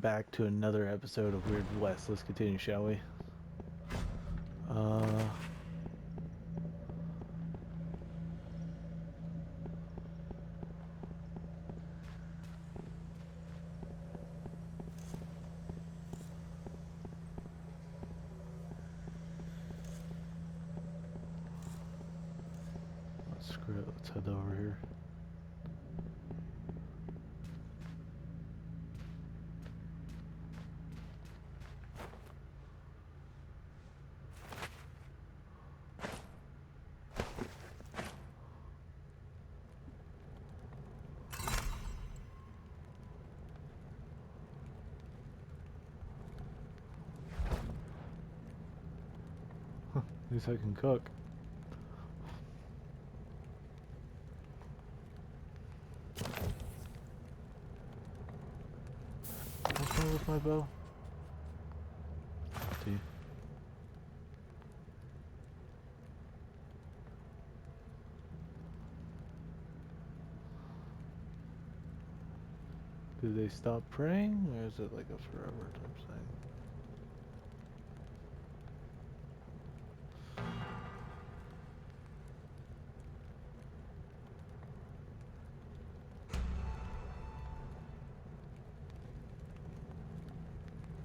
back to another episode of Weird West. Let's continue, shall we? Screw it, let's head over here. At least I can cook. What's wrong with my bow? See. Do they stop praying, or is it like a forever type thing?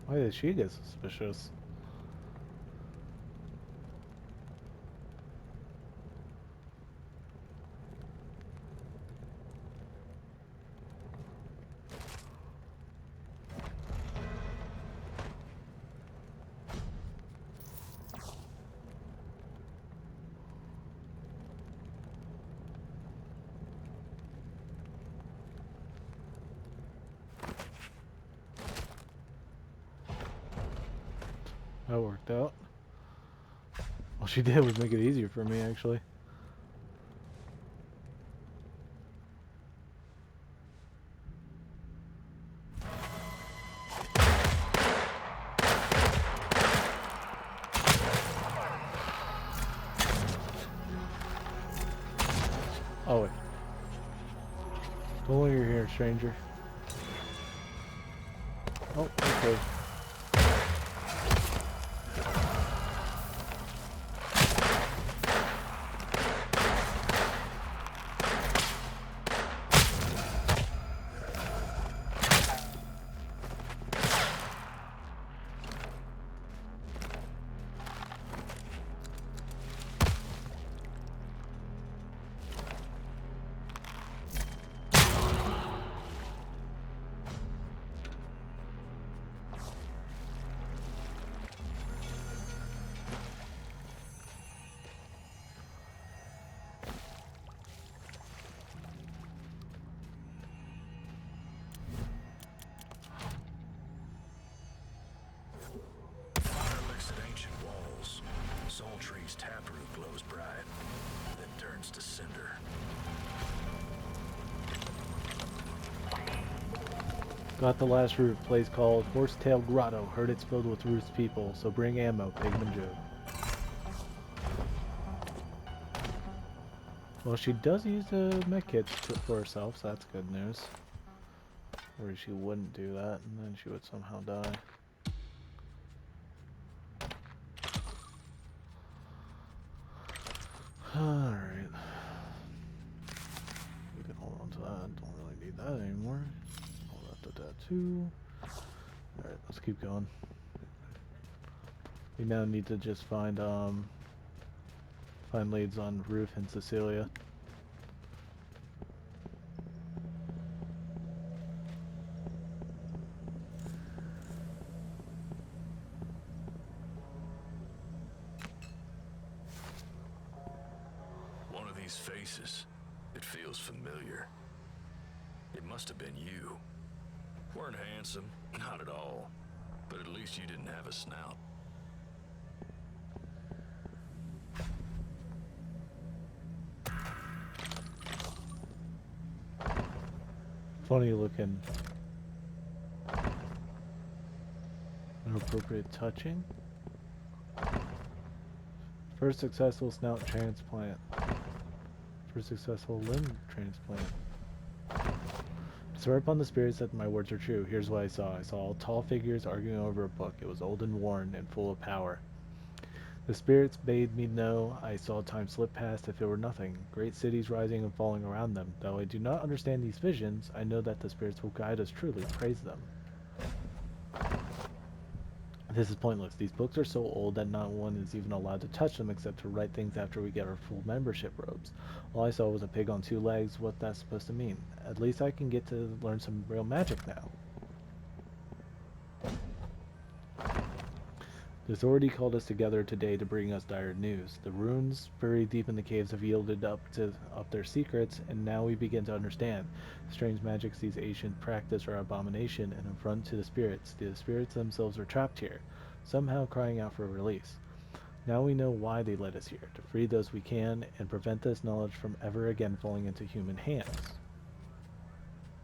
Why did she get suspicious? That worked out. All she did was make it easier for me, actually. Oh, wait. Don't while you're here, stranger. Oh, okay. Sultry's taproot glows bright, then turns to cinder. Got the last root, place called Horsetail Grotto. Heard it's filled with Ruth's people, so bring ammo, Pigman Joe. Well, she does use the med kit for herself, so that's good news. Or she wouldn't do that, and then she would somehow die. Alright. We can hold on to that. Don't really need that anymore. Hold on to that too. Alright, let's keep going. We now need to just find leads on Ruth and Cecilia. Faces. It feels familiar. It must have been you. Weren't handsome, not at all. But at least you didn't have a snout. Funny looking. Inappropriate touching. First successful snout transplant. For successful limb transplant. Swear upon the spirits that my words are true. Here's what I saw. I saw tall figures arguing over a book. It was old and worn and full of power. The spirits bade me know. I saw time slip past if it were nothing. Great cities rising and falling around them. Though I do not understand these visions, I know that the spirits will guide us truly. Praise them. This is pointless. These books are so old that not one is even allowed to touch them except to write things after we get our full membership robes. All I saw was a pig on two legs. What's that supposed to mean? At least I can get to learn some real magic now. The authority called us together today to bring us dire news. The runes buried deep in the caves have yielded up their secrets, and now we begin to understand. The strange magics these ancient practice are abomination and affront to the spirits. The spirits themselves are trapped here, somehow crying out for release. Now we know why they led us here, to free those we can, and prevent this knowledge from ever again falling into human hands.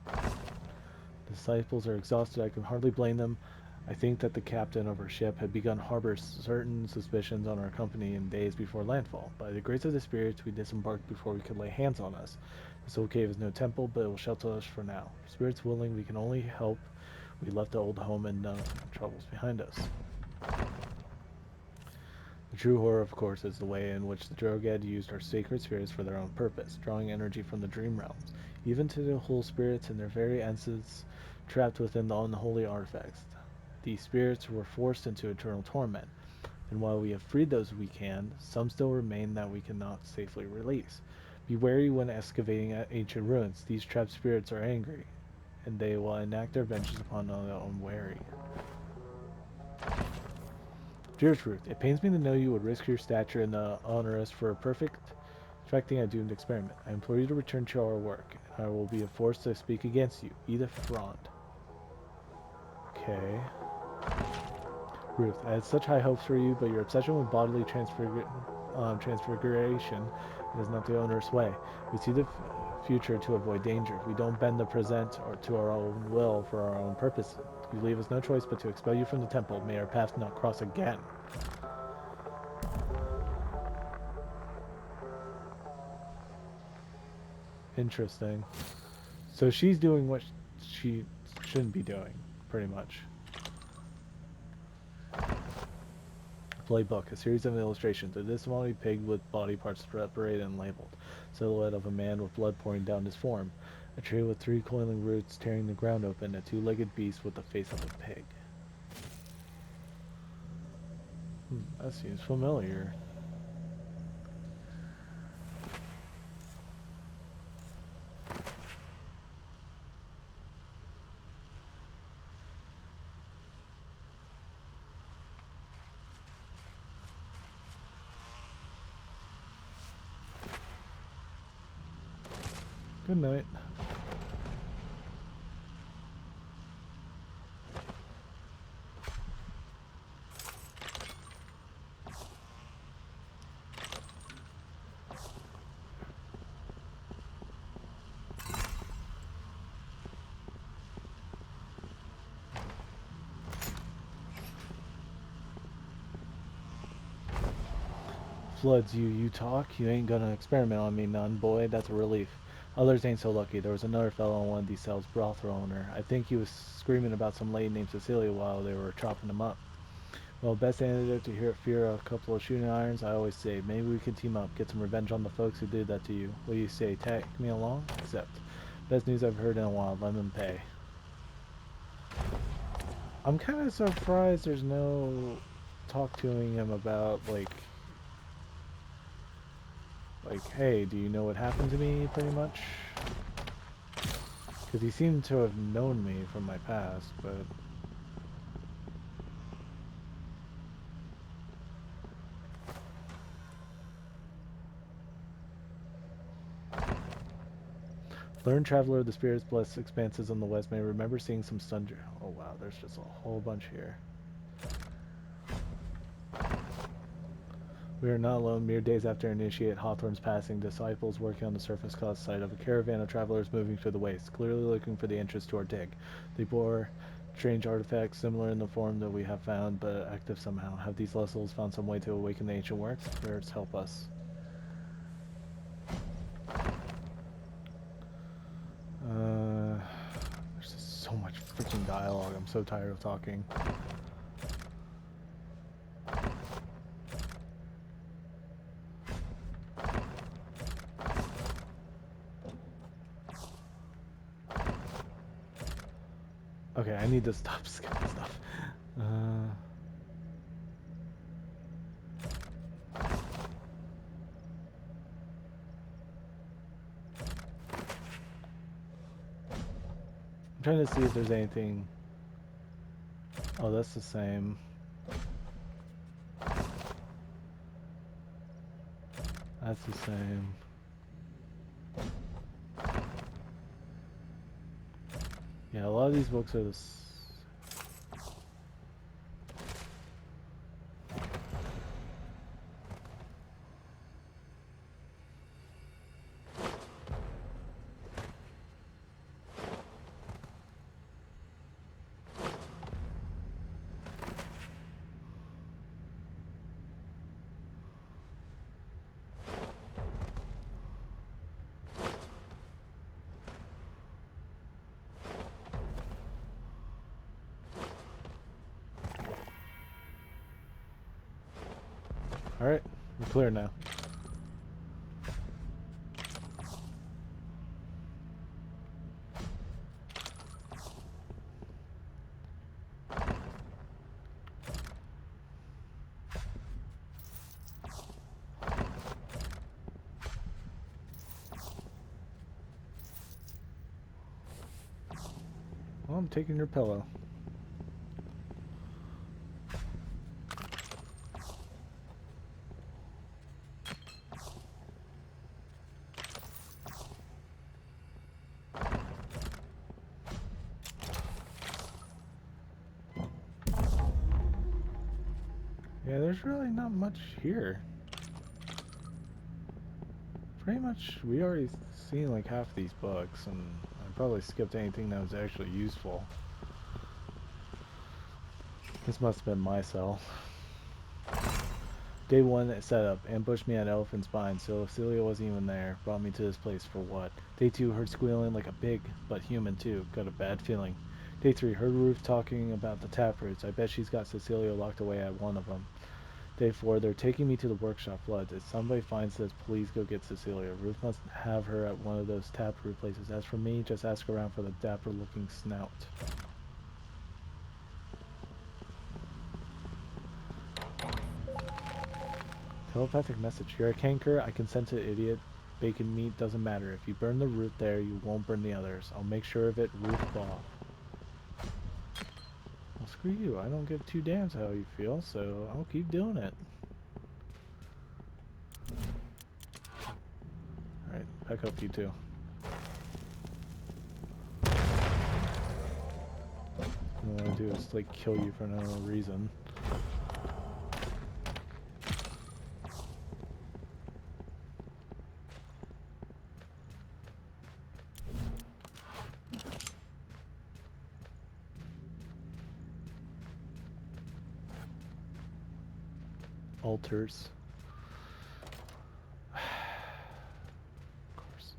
The disciples are exhausted. I can hardly blame them. I think that the captain of our ship had begun to harbor certain suspicions on our company in days before landfall. By the grace of the spirits, we disembarked before we could lay hands on us. This old cave is no temple, but it will shelter us for now. Spirits willing, we can only help. We left the old home and troubles behind us. The true horror, of course, is the way in which the Drogad used our sacred spirits for their own purpose, drawing energy from the dream realms, even to the whole spirits and their very essence trapped within the unholy artifacts. These spirits were forced into eternal torment, and while we have freed those we can, some still remain that we cannot safely release. Be wary when excavating ancient ruins. These trapped spirits are angry, and they will enact their vengeance upon the unwary. Dearest Ruth, it pains me to know you would risk your stature and honor us for perfecting a doomed experiment. I implore you to return to our work, and I will be forced to speak against you. Edith Frond. Okay. Ruth, I had such high hopes for you, but your obsession with bodily transfiguration is not the owner's way. We see the future to avoid danger. We don't bend the present or to our own will for our own purposes. You leave us no choice but to expel you from the temple. May our paths not cross again. Interesting. So she's doing what she shouldn't be doing, pretty much. Playbook, a series of illustrations. A disembodied pig with body parts separated and labeled. Silhouette of a man with blood pouring down his form. A tree with 3 coiling roots tearing the ground open. A 2-legged beast with the face of a pig. That seems familiar. Good night. Floods, you talk? You ain't gonna experiment on me, none, boy. That's a relief. Others ain't so lucky. There was another fellow on one of these cells, brothel owner. I think he was screaming about some lady named Cecilia while they were chopping him up. Well, best antidote to fear a couple of shooting irons, I always say, maybe we can team up, get some revenge on the folks who did that to you. What do you say, take me along? Accept. Best news I've heard in a while, lemon pay. I'm kind of surprised there's no talk to him about, like, hey, do you know what happened to me, pretty much? Because he seemed to have known me from my past, but... Learned traveler of the spirits blessed expanses on the west may remember seeing some thunder. Oh wow, there's just a whole bunch here. We are not alone. Mere days after initiate Hawthorne's passing, disciples working on the surface caused sight of a caravan of travelers moving to the waste, clearly looking for the entrance to our dig. They bore strange artifacts similar in the form that we have found, but active somehow. Have these vessels found some way to awaken the ancient works? Spirits help us. dialogue. I'm so tired of talking. Okay, I need to stop skipping stuff. I'm trying to see if there's anything. Oh, that's the same. That's the same. Yeah, a lot of these books are this. Alright, we're clear now. Well, I'm taking your pillow. Yeah, there's really not much here. Pretty much, we already seen like half these books, and I probably skipped anything that was actually useful. This must have been my cell. Day 1 setup. Ambushed me at Elephant's Spine, so Celia wasn't even there. Brought me to this place for what? Day 2, heard squealing like a pig, but human too. Got a bad feeling. Day 3, heard Ruth talking about the taproots. I bet she's got Cecilia locked away at one of them. Day 4, they're taking me to the workshop floods. If somebody finds this, please go get Cecilia. Ruth must have her at one of those taproot places. As for me, just ask around for the dapper-looking snout. Telepathic message. You're a canker. I can sense it, idiot. Bacon meat doesn't matter. If you burn the root there, you won't burn the others. I'll make sure of it, Ruth Ball. Well, screw you. I don't give two damns how you feel, so I'll keep doing it. Alright, back up you two. What I want to do is, like, kill you for no reason. Altars. Of course.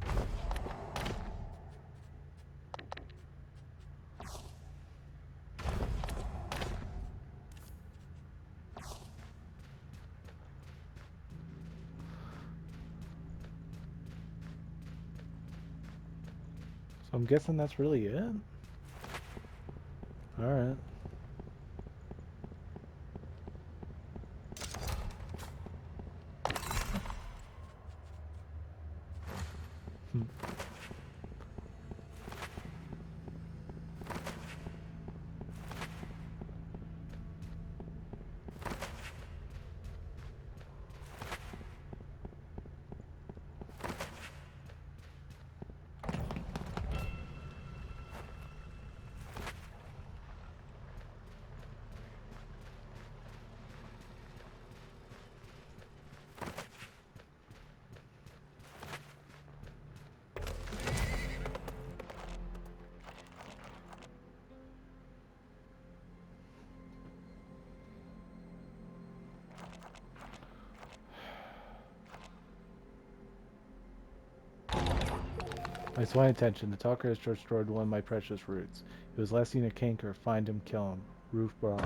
So I'm guessing that's really it? Alright. I swear attention. The talker has destroyed one of my precious roots. He was last seen at Canker. Find him, kill him. Roof Brawl.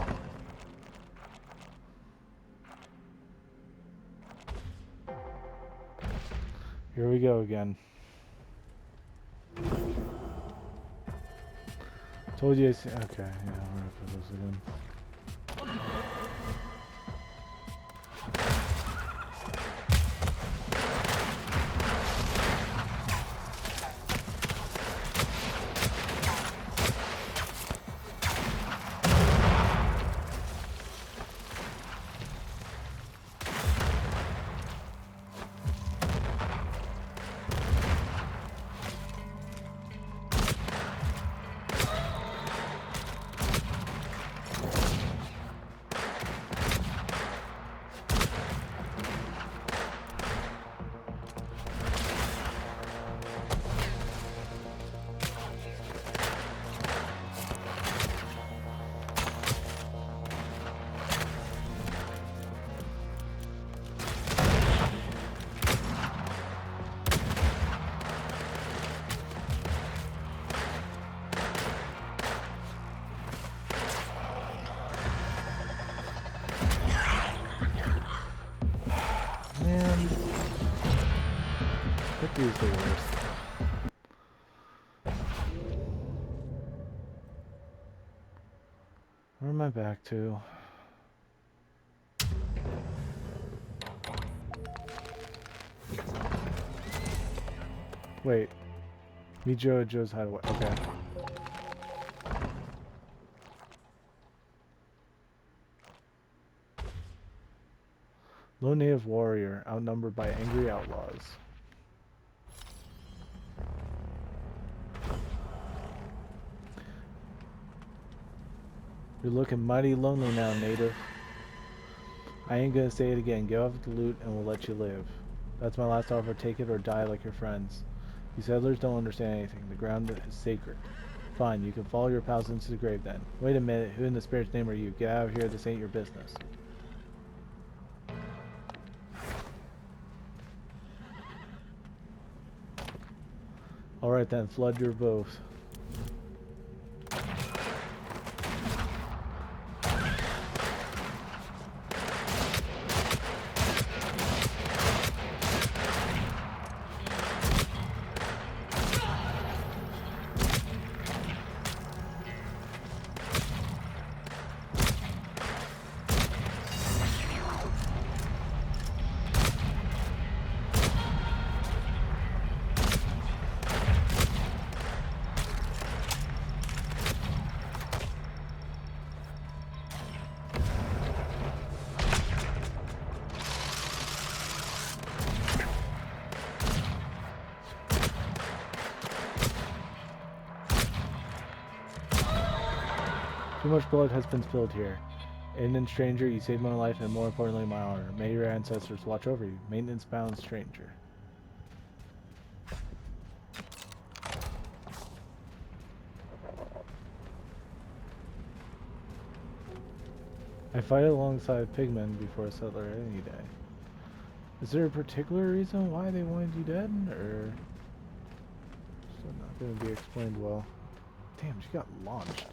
Here we go again. Told you I see. Okay, yeah, I'm gonna put this again. Man, that dude's the worst. Where am I back to? Wait. Meet Joe at Joe's Hideaway. Okay. Lone native warrior, outnumbered by angry outlaws. You're looking mighty lonely now, native. I ain't gonna say it again. Give up the loot and we'll let you live. That's my last offer. Take it or die like your friends. You settlers don't understand anything. The ground is sacred. Fine, you can follow your pals into the grave then. Wait a minute. Who in the spirit's name are you? Get out of here. This ain't your business. Alright then. Flood your both. Too much blood has been spilled here. Indian stranger, you saved my life and more importantly my honor. May your ancestors watch over you. Maintenance bound stranger. I fight alongside pigmen before a settler any day. Is there a particular reason why they wanted you dead, or still not going to be explained well? Damn, she got launched.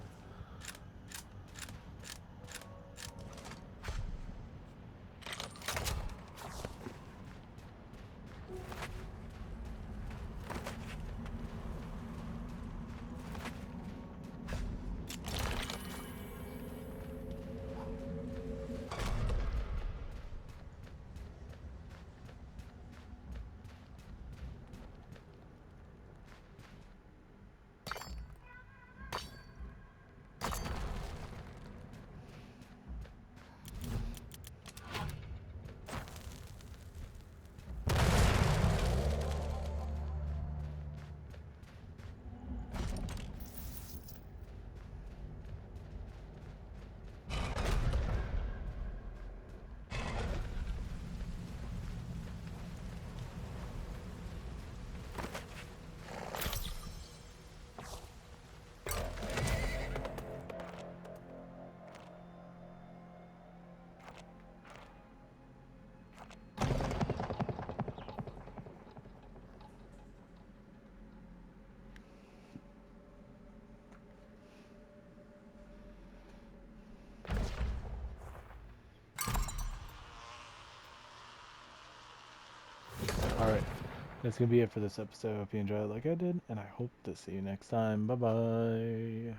That's going to be it for this episode. Hope you enjoyed it like I did, and I hope to see you next time. Bye-bye.